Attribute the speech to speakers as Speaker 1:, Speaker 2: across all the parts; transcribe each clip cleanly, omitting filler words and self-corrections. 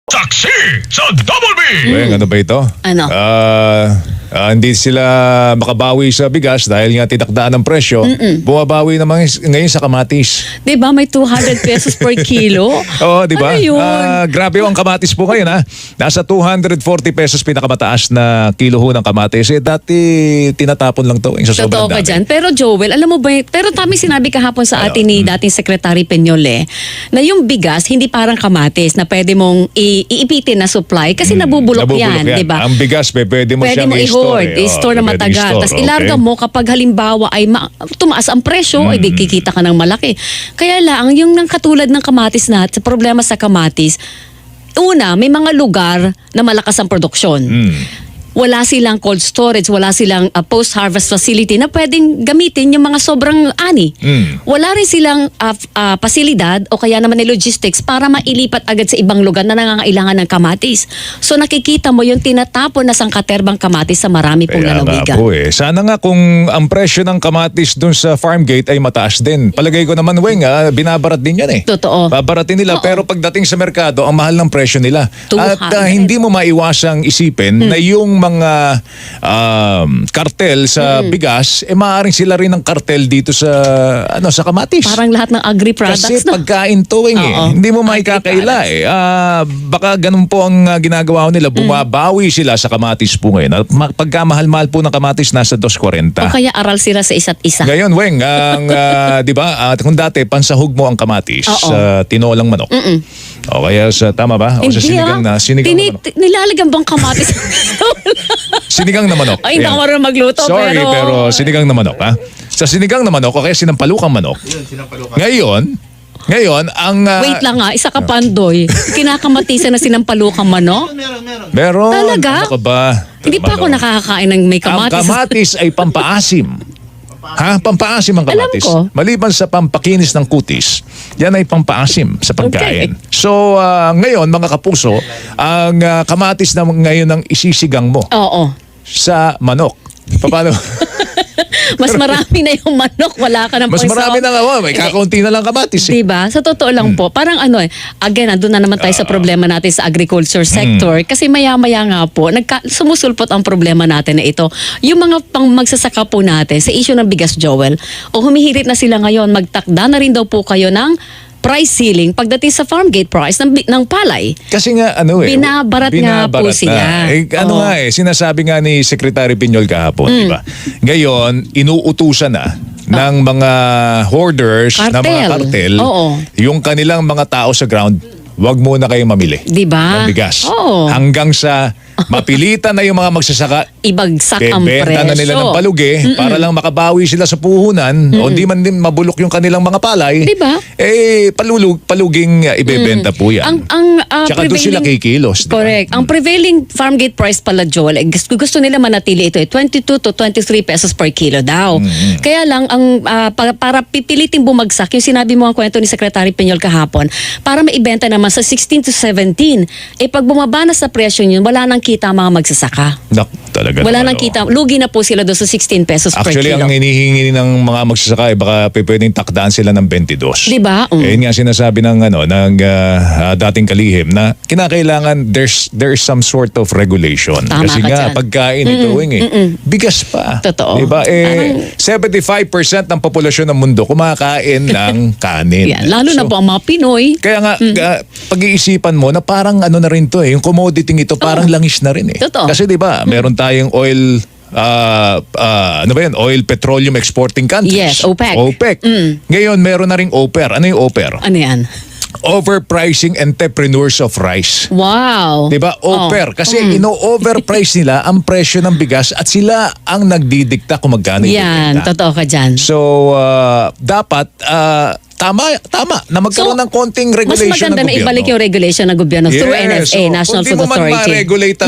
Speaker 1: Saksi sa Double B!
Speaker 2: Weng, ano ba ito?
Speaker 3: Ano?
Speaker 2: Hindi sila makabawi sa bigas dahil nga tinakdaan ng presyo. Bumabawi naman ngayon sa kamatis.
Speaker 3: Diba may 200 pesos per kilo?
Speaker 2: Oo, di ba?
Speaker 3: Ano yun?
Speaker 2: Grabe ang kamatis po ngayon, ha? Nasa 240 pesos pinakamataas na kilo ho ng kamatis. Dati tinatapon lang to. Sa sobrang
Speaker 3: Totoo ka
Speaker 2: dami.
Speaker 3: dyan. Pero Joel, alam mo ba, pero tami sinabi kahapon sa
Speaker 2: Ano?
Speaker 3: atin ni dating Secretary Peñole na yung bigas hindi parang kamatis na pwede mong iipitin na supply kasi nabubulok yan, di ba?
Speaker 2: Ang bigas, pwede mo
Speaker 3: Pwede
Speaker 2: siyang
Speaker 3: mo
Speaker 2: i-store.
Speaker 3: i-store na
Speaker 2: Pwede
Speaker 3: matagal.
Speaker 2: i-store,
Speaker 3: Tapos ilarga mo kapag halimbawa ay tumaas ang presyo, ay di kikita ka ng malaki. Kaya lang, yung nang katulad ng kamatis na, sa problema sa kamatis, una, may mga lugar na malakas ang produksyon. Wala silang cold storage, wala silang post-harvest facility na pwedeng gamitin yung mga sobrang ani. Wala rin silang pasilidad o kaya naman logistics para mailipat agad sa ibang lugar na nangangailangan ng kamatis. So nakikita mo yung tinatapon na sangkaterbang kamatis sa marami pong
Speaker 2: Kaya nga
Speaker 3: lalawigan.
Speaker 2: po Sana nga kung ang presyo ng kamatis dun sa farm gate ay mataas din. Palagay ko naman, Weng, binabarat din yan eh.
Speaker 3: Totoo.
Speaker 2: Babaratin nila.
Speaker 3: Oo.
Speaker 2: Pero pagdating sa merkado, ang mahal ng presyo nila. At
Speaker 3: 200.
Speaker 2: hindi mo maiwasang isipin na yung mga kartel sa bigas, maaaring sila rin ang kartel dito sa sa kamatis.
Speaker 3: Parang lahat ng agri-products
Speaker 2: Kasi
Speaker 3: na.
Speaker 2: pagkain to, Weng,
Speaker 3: Oo.
Speaker 2: Hindi mo maikakaila baka ganun po ang ginagawa nila. Bumabawi sila sa kamatis po ngayon. At pagka mahal-mahal po ng kamatis, nasa 2.40.
Speaker 3: O kaya aral sila sa isa't isa.
Speaker 2: Ngayon, Weng, di ba, kung dati pansahog mo ang kamatis
Speaker 3: Oo.
Speaker 2: sa tinolang manok. O kaya sa, tama ba? O sa sinigang na manok.
Speaker 3: Nilalagyan bang kamatis?
Speaker 2: Sinigang na manok.
Speaker 3: Ay, hindi
Speaker 2: Ayan.
Speaker 3: ako marunong magluto.
Speaker 2: Sorry, pero sinigang na manok, ha? Sa sinigang na manok, o kaya sinampalukang manok. Ngayon, ang...
Speaker 3: Wait lang nga, isa ka pandoy. Kinakamatisan na sinampalukang manok?
Speaker 2: Meron.
Speaker 3: Talaga?
Speaker 2: Ano ka ba?
Speaker 3: Hindi pa ako nakakakain ng may
Speaker 2: Ang
Speaker 3: kamatis.
Speaker 2: kamatis ay pampaasim. Pampaasim ang kamatis.
Speaker 3: Alam ko.
Speaker 2: Maliban sa pampakinis ng kutis, yan ay pampaasim sa pagkain. So, ngayon, mga kapuso, ang kamatis na ngayon ang isisigang mo
Speaker 3: Oo.
Speaker 2: sa manok. Paano?
Speaker 3: Mas marami na yung manok, wala ka ng
Speaker 2: Mas marami na nga, may kakaunti na lang kamatis.
Speaker 3: Diba? Sa totoo lang po, parang again, andun na naman tayo sa problema natin sa agriculture sector. Kasi maya-maya nga po, sumusulpot ang problema natin na ito. Yung mga magsasaka po natin sa issue ng bigas, Joel, o humihirit na sila ngayon, magtakda na rin daw po kayo ng price ceiling pagdating sa farm gate price ng palay.
Speaker 2: Kasi nga,
Speaker 3: Binabarat nga po sila.
Speaker 2: Sinasabi nga ni Secretary Piñol kahapon, di ba? Ngayon, inuutusan na ng mga hoarders, ng mga kartel,
Speaker 3: Oo.
Speaker 2: yung kanilang mga tao sa ground, wag muna kayong mamili
Speaker 3: Diba?
Speaker 2: ng bigas.
Speaker 3: Oo.
Speaker 2: Hanggang sa mapilitan na yung mga magsasaka,
Speaker 3: Ibagsak ang presyo.
Speaker 2: bebenta na nila ng palugi para lang makabawi sila sa puhunan o di man din mabulok yung kanilang mga palay.
Speaker 3: Diba?
Speaker 2: Paluging ibebenta po yan. Tsaka doon sila kikilos. Diba?
Speaker 3: Correct. Ang prevailing farm gate price pala, Joel, gusto nila manatili ito 22 to 23 pesos per kilo daw. Kaya lang, para pipiliting bumagsak, yung sinabi mo ang kwento ni Secretary Peñol kahapon, para maibenta naman sa 16 to 17, pag bumaba na sa presyo yun, wala nang kita ang mga magsasaka.
Speaker 2: Talaga
Speaker 3: Wala
Speaker 2: naman,
Speaker 3: nang kita. Lugi na po sila doon sa 16 pesos per
Speaker 2: Actually,
Speaker 3: kilo.
Speaker 2: ang hinihingi ng mga magsasaka baka pwedeng takdaan sila ng 22.
Speaker 3: Diba?
Speaker 2: Yun nga sinasabi ng dating kalihim na kinakailangan there's some sort of regulation.
Speaker 3: Tama
Speaker 2: Kasi
Speaker 3: ka
Speaker 2: nga
Speaker 3: dyan.
Speaker 2: pagkain ito, bigas pa.
Speaker 3: Totoo.
Speaker 2: Diba? 75% ng populasyon ng mundo kumakain ng kanin.
Speaker 3: Yan. Lalo na
Speaker 2: So,
Speaker 3: po ang mga Pinoy.
Speaker 2: kaya nga, pag-iisipan mo na parang na rin to yung commodity ito parang langis na rin eh.
Speaker 3: Totoo.
Speaker 2: Kasi 'di ba, meron tayong oil oil petroleum exporting countries.
Speaker 3: Yes, OPEC.
Speaker 2: Ngayon meron na ring OPER. Ano yung OPER?
Speaker 3: Ano yan?
Speaker 2: Overpricing entrepreneurs of rice.
Speaker 3: Wow.
Speaker 2: 'Di ba? OPER kasi ino-overprice nila ang presyo ng bigas at sila ang nagdidikta kung magkano
Speaker 3: Yan,
Speaker 2: ibebenta.
Speaker 3: totoo ka dyan.
Speaker 2: So dapat tama na magkaroon ng konting
Speaker 3: Mas
Speaker 2: regulation
Speaker 3: maganda
Speaker 2: ng
Speaker 3: na
Speaker 2: gobyerno.
Speaker 3: ibalik yung regulation ng gobyerno through NFA, National Food
Speaker 2: Kung di mo man
Speaker 3: Authority.
Speaker 2: ma-regulate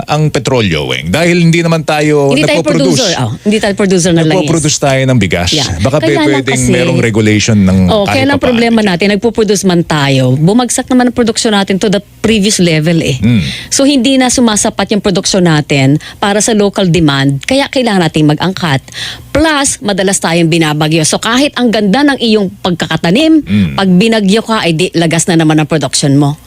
Speaker 2: ang petrolyo, Weng, dahil hindi naman tayo
Speaker 3: Hindi tayo
Speaker 2: nagpo-produce.
Speaker 3: producer. Hindi tayo producer ng langis.
Speaker 2: Nagpo-produce tayo ng bigas.
Speaker 3: Yeah.
Speaker 2: Baka
Speaker 3: Kaya lang
Speaker 2: pwedeng
Speaker 3: kasi-
Speaker 2: merong regulation ng
Speaker 3: Kaya lang problema natin, nagpo-produce man tayo, bumagsak naman ang produksyon natin to the previous level eh. So hindi na sumasapat yung produksyon natin para sa local demand, kaya kailangan natin mag-angkat. Plus, madalas tayong binabagyo. So kahit ang ganda ng iyong yung pagkakatanim. Pag binagyo ka, ay di, lagas na naman ang production mo.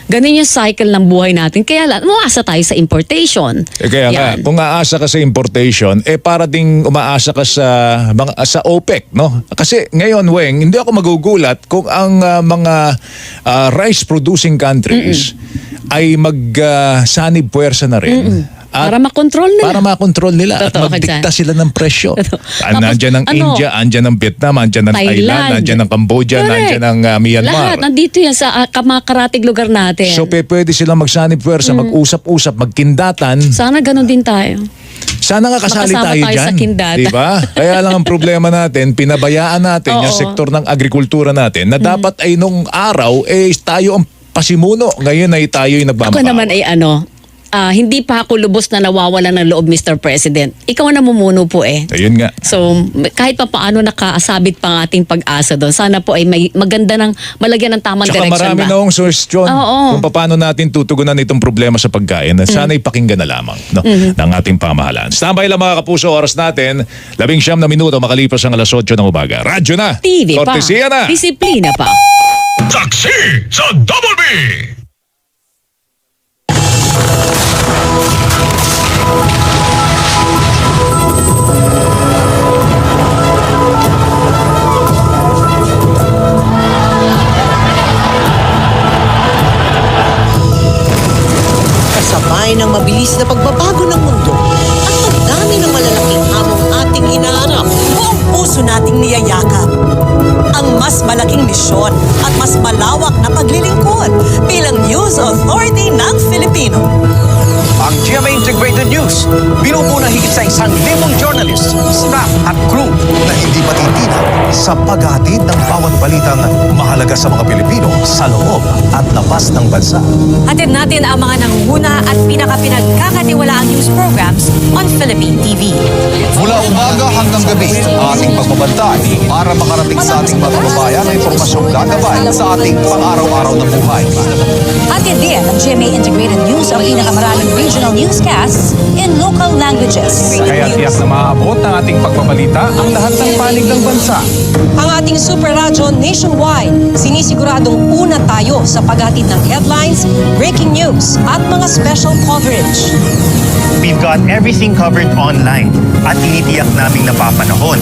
Speaker 3: Ganun yung cycle ng buhay natin. Kaya umaasa tayo sa importation.
Speaker 2: Kaya nga,
Speaker 3: Yan.
Speaker 2: kung aasa ka sa importation, para ding umaasa ka sa OPEC, no? Kasi ngayon, Weng, hindi ako magugulat kung ang mga rice producing countries ay magsanib puwersa na rin. At
Speaker 3: Para makontrol nila.
Speaker 2: Para makontrol nila at
Speaker 3: Totoo ka
Speaker 2: magdikta
Speaker 3: dyan.
Speaker 2: sila ng presyo.
Speaker 3: Totoo.
Speaker 2: Nandiyan ang
Speaker 3: Tapos,
Speaker 2: India, andyan ang Vietnam, andyan ang Thailand, andyan ang Cambodia,
Speaker 3: Correct.
Speaker 2: andyan ang Myanmar.
Speaker 3: Lahat, nandito yan sa kamakaratig lugar natin.
Speaker 2: So pwede silang magsanib puwersa, mag-usap-usap, magkindatan.
Speaker 3: Sana ganun din tayo.
Speaker 2: Sana nga kasali
Speaker 3: Makasama
Speaker 2: tayo
Speaker 3: tayo
Speaker 2: dyan.
Speaker 3: sa kindata.
Speaker 2: Diba? Kaya lang ang problema natin, pinabayaan natin yung
Speaker 3: Oo.
Speaker 2: sektor ng agrikultura natin na dapat ay nung araw, tayo ang pasimuno. Ngayon ay tayo yung
Speaker 3: Ako
Speaker 2: nagmamakawa.
Speaker 3: naman ay hindi pa ako lubos na nawawala ng loob, Mr. President. Ikaw ang namumuno po eh.
Speaker 2: Ayun nga.
Speaker 3: So, kahit pa paano nakaasabit pa ang ating pag-asa doon, sana po ay may maganda ng malagyan ng tamang
Speaker 2: Tsaka
Speaker 3: direction
Speaker 2: marami
Speaker 3: ba?
Speaker 2: na akong suggestion
Speaker 3: Oo.
Speaker 2: kung paano natin tutugunan itong problema sa pagkain. Sana ipakinggan na lamang ng ating pamahalaan. Standby lang mga kapuso, oras natin. 19 na minuto makalipas ang alas 8 ng umaga. Radyo na.
Speaker 3: TV pa.
Speaker 2: Kortesiya na.
Speaker 3: Disiplina pa.
Speaker 1: Taxi sa Double B!
Speaker 4: Kasabay ng mabilis na pagbabago ng mundo at pagdami ng malalaking hamong ating hinaharap, buong puso nating niyayakap ang mas malaking misyon at mas malawak na paglilingkod bilang News Authority ng Filipino.
Speaker 5: Ang GMA Integrated News, binubuo na higit sa 1,000 journalists, staff at crew
Speaker 6: na hindi matitinag sa paghahatid ng bawat balitang mahalaga sa mga Pilipino sa loob at labas ng bansa.
Speaker 7: Hatid natin ang mga nangunguna at pinakapinagkakatiwalaang news programs on Philippine TV.
Speaker 6: Mula umaga hanggang gabi, ating pagbabantay para makarating sa ating mga kababayan ang impormasyong gagabay sa ating pang-araw-araw na buhay.
Speaker 7: Hatid din ng GMA Integrated News ang pinakamaraming regional newscasts in local languages.
Speaker 8: Kaya tiyak na maaabot ng ating pagbabalita ang lahat ng panig ng bansa.
Speaker 9: Ang ating super radyo nationwide, sinisiguradong una tayo sa paghatid ng headlines, breaking news at mga special coverage.
Speaker 5: We've got everything covered online at tinitiyak naming napapanahon.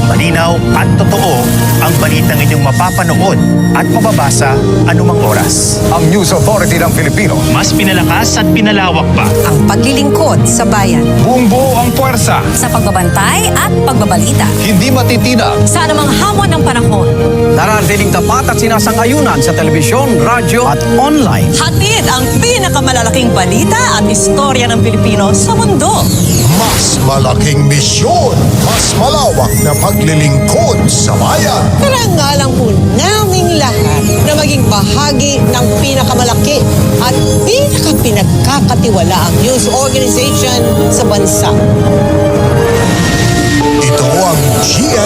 Speaker 5: Malinaw at totoo ang balitang inyong mapapanood at mababasa anumang oras.
Speaker 6: Ang News Authority ng Filipino,
Speaker 5: Mas pinalakas at pinalawak pa.
Speaker 9: Ang paglilingkod sa bayan.
Speaker 8: Buong buo ang puwersa.
Speaker 7: Sa pagbabantay at pagbabalita.
Speaker 6: hindi matitinag
Speaker 7: Sa anumang hamon ng panahon.
Speaker 5: Narantiling tapat at sinasang-ayunan sa telebisyon, radyo at online.
Speaker 4: Hatid ang pinakamalalaking balita at istorya ng Pilipino sa mundo.
Speaker 10: Mas malaking misyon, mas malawak na paglilingkod sa bayan.
Speaker 4: Karangalan po naming lahat na maging bahagi ng pinakamalaki at pinakapinagkakatiwalaang news organization sa bansa.
Speaker 10: Ito ang GMA